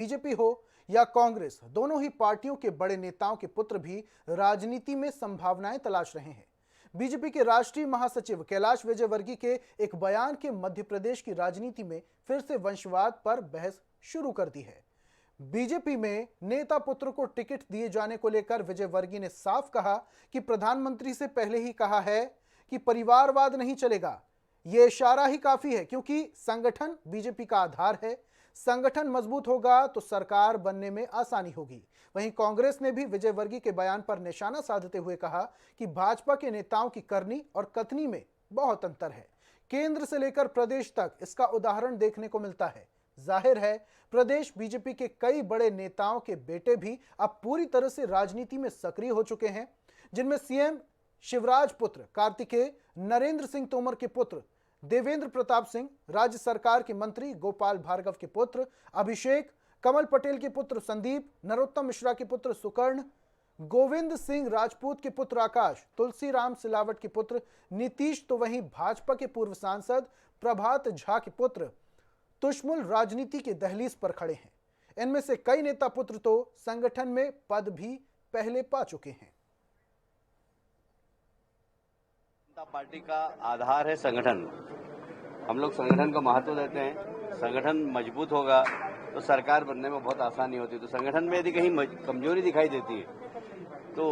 BJP हो या कांग्रेस, दोनों ही पार्टियों के बड़े नेताओं के पुत्र भी राजनीति में संभावनाएं तलाश रहे हैं। बीजेपी के राष्ट्रीय महासचिव कैलाश विजयवर्गीय के एक बयान के मध्य प्रदेश की राजनीति में फिर से वंशवाद पर बहस शुरू कर दी है। बीजेपी में नेता पुत्र को टिकट दिए जाने को लेकर विजयवर्गीय ने साफ कहा कि प्रधानमंत्री से पहले ही कहा है कि परिवारवाद नहीं चलेगा। यह इशारा ही काफी है, क्योंकि संगठन बीजेपी का आधार है। संगठन मजबूत होगा तो सरकार बनने में आसानी होगी। वहीं कांग्रेस ने भी विजयवर्गीय के बयान पर निशाना साधते हुए कहा कि भाजपा के नेताओं की करनी और कथनी में बहुत अंतर है। केंद्र से लेकर प्रदेश तक इसका उदाहरण देखने को मिलता है। जाहिर है, प्रदेश बीजेपी के कई बड़े नेताओं के बेटे भी अब पूरी तरह से राजनीति में सक्रिय हो चुके हैं, जिनमें सीएम शिवराज पुत्र कार्तिकेय, नरेंद्र सिंह तोमर के पुत्र देवेंद्र प्रताप सिंह, राज्य सरकार के मंत्री गोपाल भार्गव के पुत्र अभिषेक, कमल पटेल के पुत्र संदीप, नरोत्तम मिश्रा के पुत्र सुकर्ण, गोविंद सिंह राजपूत के पुत्र आकाश, तुलसीराम सिलावट के पुत्र नीतीश, तो वहीं भाजपा के पूर्व सांसद प्रभात झा के पुत्र तुष्मुल राजनीति के दहलीज पर खड़े हैं। इनमें से कई नेता पुत्र तो संगठन में पद भी पहले पा चुके हैं। जनता पार्टी का आधार है संगठन। हम लोग संगठन को महत्व देते हैं। संगठन मजबूत होगा तो सरकार बनने में बहुत आसानी होती है। तो संगठन में यदि कहीं कमजोरी दिखाई देती है तो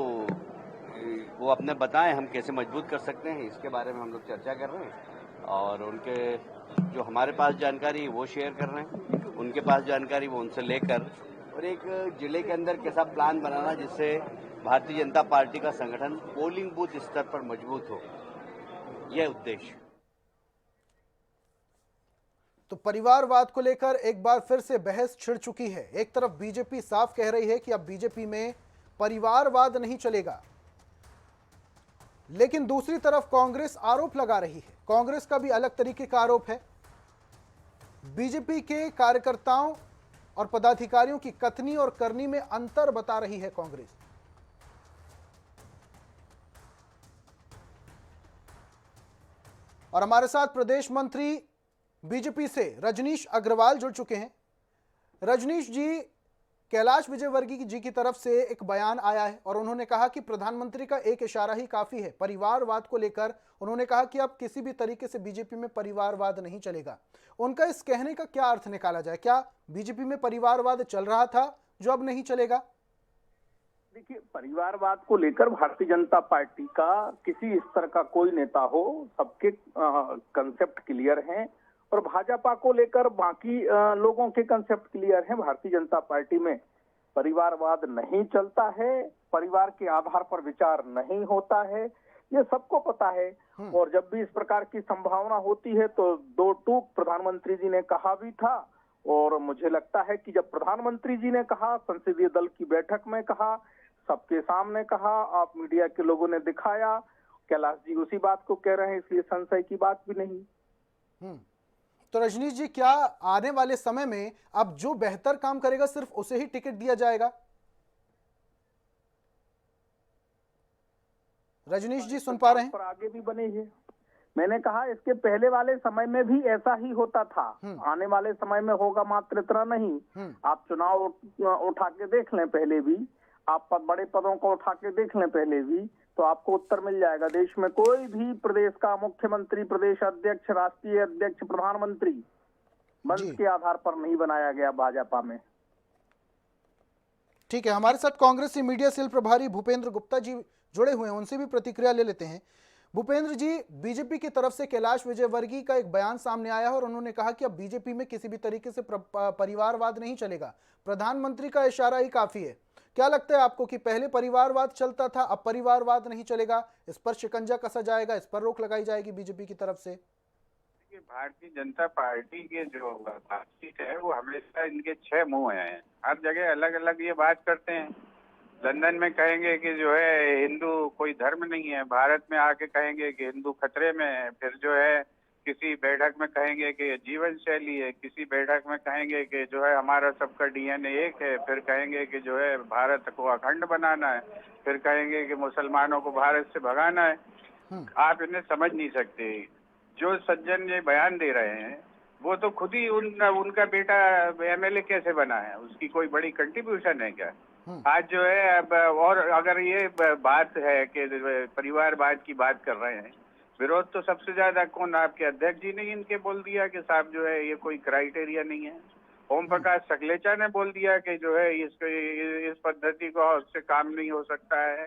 वो अपने बताएं, हम कैसे मजबूत कर सकते हैं, इसके बारे में हम लोग चर्चा कर रहे हैं। और उनके जो हमारे पास जानकारी वो शेयर कर रहे हैं, उनके पास जानकारी वो उनसे लेकर और एक जिले के अंदर कैसा प्लान बनाना जिससे भारतीय जनता पार्टी का संगठन पोलिंग बूथ स्तर पर मजबूत हो, यह उद्देश्य। तो परिवारवाद को लेकर एक बार फिर से बहस छिड़ चुकी है। एक तरफ बीजेपी साफ कह रही है कि अब बीजेपी में परिवारवाद नहीं चलेगा, लेकिन दूसरी तरफ कांग्रेस आरोप लगा रही है। कांग्रेस का भी अलग तरीके का आरोप है। बीजेपी के कार्यकर्ताओं और पदाधिकारियों की कथनी और करनी में अंतर बता रही है कांग्रेस। और हमारे साथ प्रदेश मंत्री बीजेपी से रजनीश अग्रवाल जुड़ चुके हैं। रजनीश जी, कैलाश विजयवर्गीय जी की तरफ से एक बयान आया है और उन्होंने कहा कि प्रधानमंत्री का एक इशारा ही काफी है। परिवारवाद को लेकर उन्होंने कहा कि अब किसी भी तरीके से बीजेपी में परिवारवाद नहीं चलेगा। उनका इस कहने का क्या अर्थ निकाला जाए? क्या बीजेपी में परिवारवाद चल रहा था जो अब नहीं चलेगा? देखिए, परिवारवाद को लेकर भारतीय जनता पार्टी का किसी स्तर का कोई नेता हो, सबके कंसेप्ट क्लियर हैं और भाजपा को लेकर बाकी लोगों के कंसेप्ट क्लियर हैं। भारतीय जनता पार्टी में परिवारवाद नहीं चलता है, परिवार के आधार पर विचार नहीं होता है, ये सबको पता है। और जब भी इस प्रकार की संभावना होती है तो दो टूक प्रधानमंत्री जी ने कहा भी था। और मुझे लगता है कि जब प्रधानमंत्री जी ने कहा, संसदीय दल की बैठक में कहा, सबके सामने कहा, आप मीडिया के लोगों ने दिखाया, कैलाश जी उसी बात को कह रहे हैं, इसलिए संशय की बात भी नहीं। तो रजनीश जी, क्या आने वाले समय में अब जो बेहतर काम करेगा सिर्फ उसे ही टिकट दिया जाएगा? रजनीश जी सुन पा रहे हैं? पर आगे भी बने हैं। मैंने कहा इसके पहले वाले समय में भी ऐसा ही होता था, आने वाले समय में होगा, मात्र इतना नहीं। आप चुनाव उठा के देख लें पहले भी, आप बड़े पदों को उठा के देख लें पहले भी, तो आपको उत्तर मिल जाएगा। देश में कोई भी प्रदेश का मुख्यमंत्री, प्रदेश अध्यक्ष, राष्ट्रीय अध्यक्ष, प्रधानमंत्री वंश के आधार पर नहीं बनाया गया भाजपा में। ठीक है, हमारे साथ कांग्रेस से मीडिया सेल प्रभारी भूपेंद्र गुप्ता जी जुड़े हुए हैं, उनसे भी प्रतिक्रिया ले लेते हैं। भूपेंद्र जी, बीजेपी की तरफ से कैलाश विजयवर्गीय का एक बयान सामने आया है और उन्होंने कहा कि अब बीजेपी में किसी भी तरीके से परिवारवाद नहीं चलेगा, प्रधानमंत्री का इशारा ही काफी है। क्या लगता है आपको कि पहले परिवारवाद चलता था, अब परिवारवाद नहीं चलेगा, इस पर शिकंजा कसा जाएगा, इस पर रोक लगाई जाएगी बीजेपी की तरफ से? भारतीय जनता पार्टी के जो बातचीत है वो हमेशा इनके 6 मुंह हैं, हर जगह अलग अलग ये बात करते हैं। लंदन में कहेंगे कि जो है हिंदू कोई धर्म नहीं है, भारत में आके कहेंगे कि हिंदू खतरे में है, फिर जो है किसी बैठक में कहेंगे कि जीवन शैली है, किसी बैठक में कहेंगे कि जो है हमारा सबका डीएनए एक है, फिर कहेंगे कि जो है भारत को अखंड बनाना है, फिर कहेंगे कि मुसलमानों को भारत से भगाना है। आप इन्हें समझ नहीं सकते। जो सज्जन ये बयान दे रहे हैं वो तो खुद ही उनका बेटा एमएलए कैसे बना है, उसकी कोई बड़ी कंट्रीब्यूशन है क्या? आज जो है अब, और अगर ये बात है कि परिवारवाद की बात कर रहे हैं, विरोध तो सबसे ज्यादा कौन, आपके अध्यक्ष जी ने इनके बोल दिया कि साहब जो है ये कोई क्राइटेरिया नहीं है। ओम प्रकाश सकलेचा ने बोल दिया कि जो है इस पद्धति को से काम नहीं हो सकता है।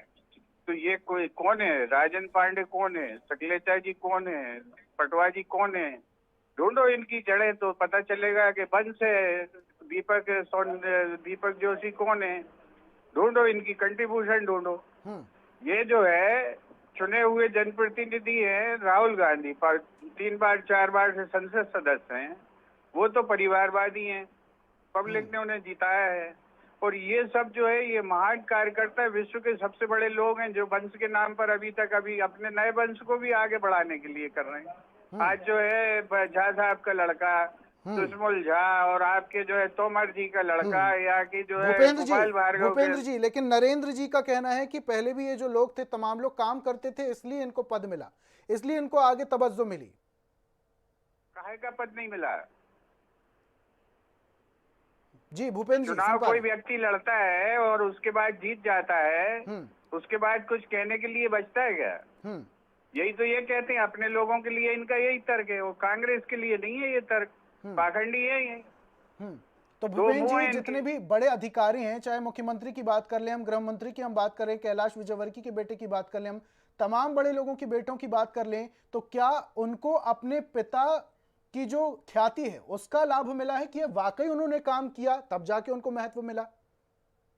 तो ये कोई कौन है? राजन पांडे कौन है? सकलेचा जी कौन है? पटवा जी कौन है? ढूंढो इनकी जड़ें तो पता चलेगा कि वंश है। दीपक जोशी कौन है? ढूंढो इनकी कंट्रीब्यूशन ढूंढो। ये जो है चुने हुए जनप्रतिनिधि हैं, राहुल गांधी 3 बार 4 बार से संसद सदस्य हैं, वो तो परिवारवादी हैं, पब्लिक ने उन्हें जिताया है। और ये सब जो है ये महान कार्यकर्ता विश्व के सबसे बड़े लोग हैं जो वंश के नाम पर अभी अपने नए वंश को भी आगे बढ़ाने के लिए कर रहे हैं। आज जो है झा साहब का लड़का सुषमल झा और आपके जो है तोमर जी का लड़का या कि जो है भूपेंद्र जी, लेकिन नरेंद्र जी का कहना है कि पहले भी ये जो लोग थे तमाम लोग काम करते थे, इसलिए इनको पद मिला, इसलिए इनको आगे तवज्जो मिली। काहे का पद नहीं मिला? जी भूपेंद्र जी, चुनाव कोई व्यक्ति लड़ता है और उसके बाद जीत जाता है, उसके बाद कुछ कहने के लिए बचता है क्या? यही तो ये कहते हैं अपने लोगों के लिए, इनका यही तर्क है, वो कांग्रेस के लिए नहीं है ये तर्क, पाखंडी है ये। तो भूपेंद्र जी, जितने भी बड़े अधिकारी हैं, चाहे मुख्यमंत्री की बात कर ले हम, गृह मंत्री की हम बात करें, कैलाश विजयवर्गीय के बेटे की बात कर ले हम, तमाम बड़े लोगों की बेटों की बात कर लें, तो क्या उनको अपने पिता की जो ख्याति है उसका लाभ मिला है कि वाकई उन्होंने काम किया तब जाके उनको महत्व मिला?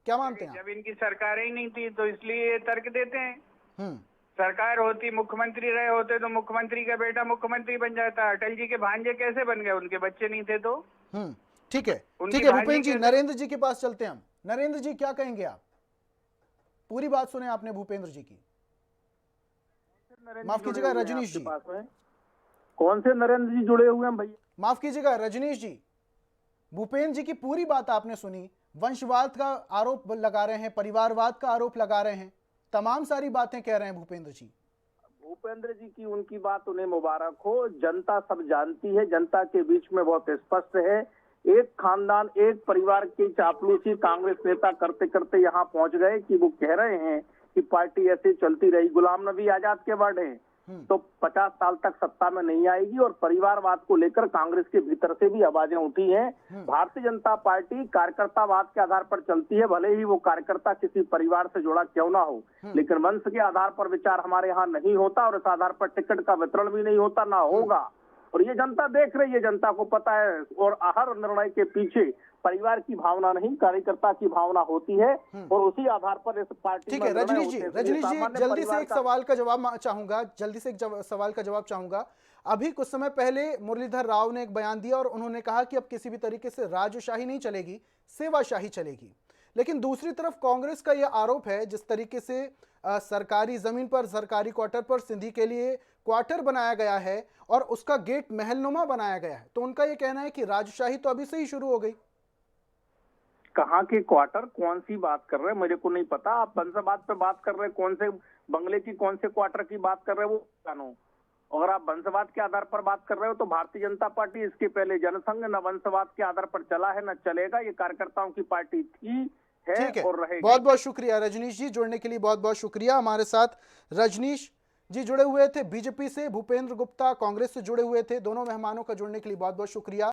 क्या मानते हैं? जब इनकी सरकार ही नहीं थी तो इसलिए ये तर्क देते हैं। सरकार होती, मुख्यमंत्री रहे होते तो मुख्यमंत्री का बेटा मुख्यमंत्री बन जाता। अटल जी के भांजे कैसे बन गए? उनके बच्चे नहीं थे तो। ठीक है भूपेंद्र जी, नरेंद्र जी के पास चलते हैं हम। नरेंद्र जी क्या कहेंगे आप? पूरी बात सुने आपने भूपेंद्र जी की। माफ कीजिएगा रजनीश जी। कौन से नरेंद्र जी जुड़े हुए हैं भैया? माफ कीजिएगा रजनीश जी, भूपेंद्र जी की पूरी बात आपने सुनी। वंशवाद का आरोप लगा रहे हैं, परिवारवाद का आरोप लगा रहे हैं, तमाम सारी बातें कह रहे हैं भूपेंद्र जी। भूपेंद्र जी की उनकी बात उन्हें मुबारक हो। जनता सब जानती है, जनता के बीच में बहुत स्पष्ट है। एक खानदान, एक परिवार की चापलूसी कांग्रेस नेता करते करते यहाँ पहुंच गए कि वो कह रहे हैं कि पार्टी ऐसे चलती रही। गुलाम नबी आजाद के वर्ड हैं तो 50 साल तक सत्ता में नहीं आएगी। और परिवारवाद को लेकर कांग्रेस के भीतर से भी आवाजें उठी हैं। भारतीय जनता पार्टी कार्यकर्तावाद के आधार पर चलती है, भले ही वो कार्यकर्ता किसी परिवार से जुड़ा क्यों ना हो, लेकिन वंश के आधार पर विचार हमारे यहाँ नहीं होता और इस आधार पर टिकट का वितरण भी नहीं होता, ना होगा। और ये जनता देख रही है, जनता को पता है। और हर निर्णय के पीछे परिवार की भावना नहीं, कार्यकर्ता की भावना होती है और उसी आधार पर इस पार्टी। ठीक है रजनीश जी, जल्दी से एक सवाल का जवाब चाहूंगा। अभी कुछ समय पहले मुरलीधर राव ने एक बयान दिया और उन्होंने कहा कि अब किसी भी तरीके से राजशाही नहीं चलेगी, सेवाशाही चलेगी। लेकिन दूसरी तरफ कांग्रेस का यह आरोप है, जिस तरीके से सरकारी जमीन पर, सरकारी क्वार्टर पर सिंधी के लिए क्वार्टर बनाया गया है और उसका गेट महलनुमा बनाया गया है, तो उनका यह कहना है कि राजशाही तो अभी से ही शुरू हो गई। कहाँ के क्वार्टर, कौन सी बात कर रहे हैं, मुझे को नहीं पता। आप वंशवाद पे बात कर रहे हैं, कौन से बंगले की, कौन से क्वार्टर की बात कर रहे हैं वो जानो। और आप वंशवाद के आधार पर बात कर रहे हो तो भारतीय जनता पार्टी इसके पहले जनसंघ न वंशवाद के आधार पर चला है न चलेगा। ये कार्यकर्ताओं की पार्टी थी, है और रहेगी। बहुत बहुत शुक्रिया रजनीश जी, जुड़ने के लिए बहुत बहुत शुक्रिया। हमारे साथ रजनीश जी जुड़े हुए थे बीजेपी से, भूपेंद्र गुप्ता कांग्रेस से जुड़े हुए थे। दोनों मेहमानों का जुड़ने के लिए बहुत बहुत शुक्रिया।